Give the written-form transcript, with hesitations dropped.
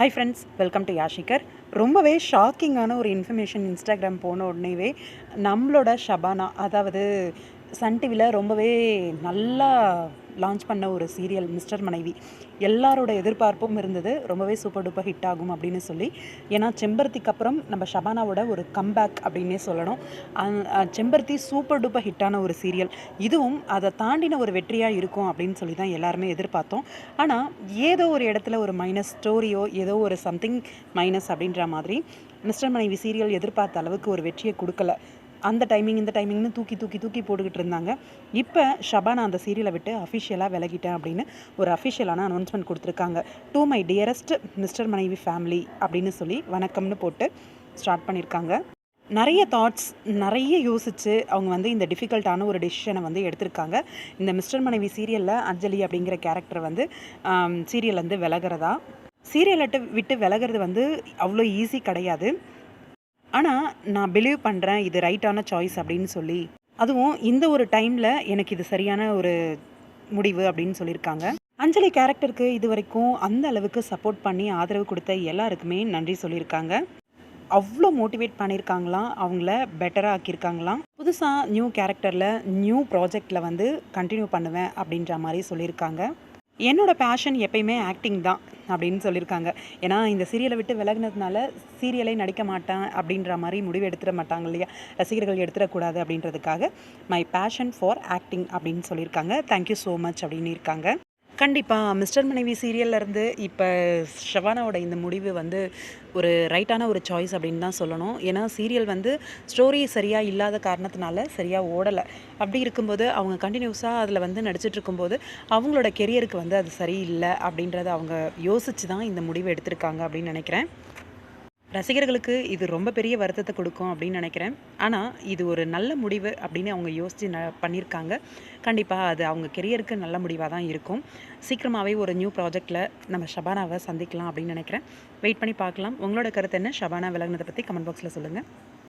Hi friends, welcome to யாஷிகர். ரொம்பவே ஷாக்கிங்கான ஒரு இன்ஃபர்மேஷன் இன்ஸ்டாகிராம் போன உடனேவே நம்மளோட ஷபானா, அதாவது சன் டிவியில் ரொம்பவே நல்லா லான்ச் பண்ண ஒரு சீரியல் மிஸ்டர் மனைவி. எல்லாரோட எதிர்பார்ப்பும் இருந்தது ரொம்பவே சூப்பர் டூப்பர் ஹிட் ஆகும் அப்படின்னு சொல்லி. ஏன்னா செம்பருத்திக்கு அப்புறம் நம்ம ஷபானாவோட ஒரு கம்பேக் அப்படின்னே சொல்லணும். செம்பருத்தி சூப்பர் டூப்பர் ஹிட்டான ஒரு சீரியல். இதுவும் அதை தாண்டின ஒரு வெற்றியாக இருக்கும் அப்படின்னு சொல்லி தான் எல்லாருமே எதிர்பார்த்தோம். ஆனால் ஏதோ ஒரு இடத்துல ஒரு மைனஸ் ஸ்டோரியோ ஏதோ ஒரு சம்திங் மைனஸ் அப்படின்ற மாதிரி மிஸ்டர் மனைவி சீரியல் எதிர்பார்த்த அளவுக்கு ஒரு வெற்றியை கொடுக்கல. அந்த டைமிங் இந்த டைமிங்னு தூக்கி தூக்கி தூக்கி போட்டுக்கிட்டு இருந்தாங்க. இப்போ ஷபானா அந்த சீரியலை விட்டு அஃபிஷியலாக விலகிட்டேன் அப்படின்னு ஒரு அஃபிஷியலான அனௌன்ஸ்மெண்ட் கொடுத்துருக்காங்க. டு மை டியரஸ்ட் மிஸ்டர் மனைவி ஃபேமிலி அப்படின்னு சொல்லி வணக்கம்னு போட்டு ஸ்டார்ட் பண்ணியிருக்காங்க. நிறைய தாட்ஸ் நிறைய யோசித்து அவங்க இந்த டிஃபிகல்ட்டான ஒரு டெசிஷனை எடுத்திருக்காங்க. இந்த மிஸ்டர் மனைவி சீரியலில் அஞ்சலி அப்படிங்கிற கேரக்டர் சீரியல் விலகிறதா. சீரியலை விட்டு விலகிறது அவ்வளோ ஈஸி கிடையாது. ஆனால் நான் பிலீவ் பண்ணுறேன் இது ரைட்டான சாய்ஸ் அப்படின்னு சொல்லி. அதுவும் இந்த ஒரு டைமில் எனக்கு இது சரியான ஒரு முடிவு அப்படின்னு சொல்லியிருக்காங்க. அஞ்சலி கேரக்டருக்கு இது வரைக்கும் அந்த அளவுக்கு சப்போர்ட் பண்ணி ஆதரவு கொடுத்த எல்லாருக்குமே நன்றி சொல்லியிருக்காங்க. அவ்வளோ மோட்டிவேட் பண்ணியிருக்காங்களாம், அவங்கள பெட்டராக ஆக்கியிருக்காங்களாம். புதுசாக நியூ கேரக்டரில் நியூ ப்ராஜெக்டில் கண்டினியூ பண்ணுவேன் அப்படின்ற மாதிரி சொல்லியிருக்காங்க. என்னோடய பேஷன் எப்பயுமே ஆக்டிங் தான் அப்படின்னு சொல்லியிருக்காங்க. ஏன்னா இந்த சீரியலை விட்டு விலகினதுனால சீரியலை நடிக்க மாட்டேன் அப்படின்ற மாதிரி முடிவு எடுத்துட மாட்டாங்க இல்லையா, ரசிகர்கள் எடுத்துடக்கூடாது அப்படின்றதுக்காக மை பேஷன் ஃபார் ஆக்டிங் அப்படின்னு சொல்லியிருக்காங்க. தேங்க்யூ ஸோ மச் அப்படின்னு இருக்காங்க. கண்டிப்பாக மிஸ்டர் மனைவி சீரியல்லேருந்து இப்போ ஷபானாவோட இந்த முடிவு ஒரு ரைட்டான ஒரு சாய்ஸ் அப்படின்னு தான் சொல்லணும். ஏன்னா சீரியல் ஸ்டோரி சரியாக இல்லாத காரணத்தினால சரியாக ஓடலை. அப்படி இருக்கும்போது அவங்க கண்டினியூஸாக அதில் நடிச்சிட்டு இருக்கும்போது அவங்களோட கெரியருக்கு அது சரியில்லை அப்படின்றத அவங்க யோசித்து தான் இந்த முடிவு எடுத்திருக்காங்க அப்படின்னு நினைக்கிறேன். ரசிகர்களுக்கு இது ரொம்ப பெரிய வருத்தத்தை கொடுக்கும் அப்படின்னு நினைக்கிறேன். ஆனால் இது ஒரு நல்ல முடிவு அப்படின்னு அவங்க யோசித்து பண்ணியிருக்காங்க. கண்டிப்பாக அது அவங்க கெரியருக்கு நல்ல முடிவாக தான் இருக்கும். சீக்கிரமாகவே ஒரு நியூ ப்ராஜெக்டில் நம்ம ஷபானாவை சந்திக்கலாம் அப்படின்னு நினைக்கிறேன். வெயிட் பண்ணி பார்க்கலாம். உங்களோட கருத்து என்ன? ஷபானா விலகினதை பற்றி கமெண்ட் பாக்ஸில் சொல்லுங்கள்.